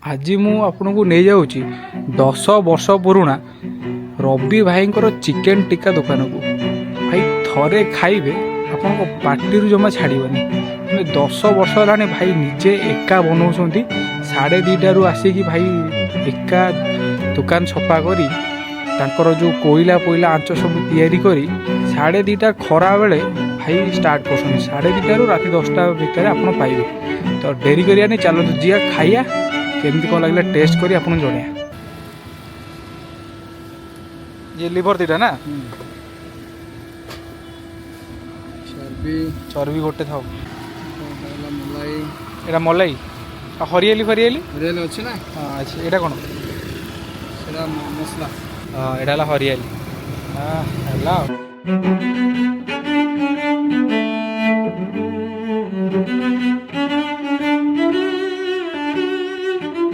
आज मु आपको नहीं जाऊँगी 10 वर्ष पुराणा रवि भाई चिकेन टिक्का दुकान को। भाई थरे खाइबे आपण पार्टी जमा छाड़बनी। 10 वर्ष है भाई निजे एका बनाऊँच 2:30 आसिक भाई एका दुकान सफा करी तांकर जो कोईला पोईला आंच सब तैयारी करी 2:30 खरा बेले भाई स्टार्ट कर 2:30 राति 10टा भितर आप पाइबे। तो डेरी करिया नहीं चलो जी खाइया केमती कौन लगे टेस्ट करी आपन जड़े। ये लिवर दीटा ना चर्बी गोटे था एटा मलाई हरियाली फरियाली अच्छे ना। हाँ अच्छा एटा कौन मसला हाँ एटा हरियाली हाँ।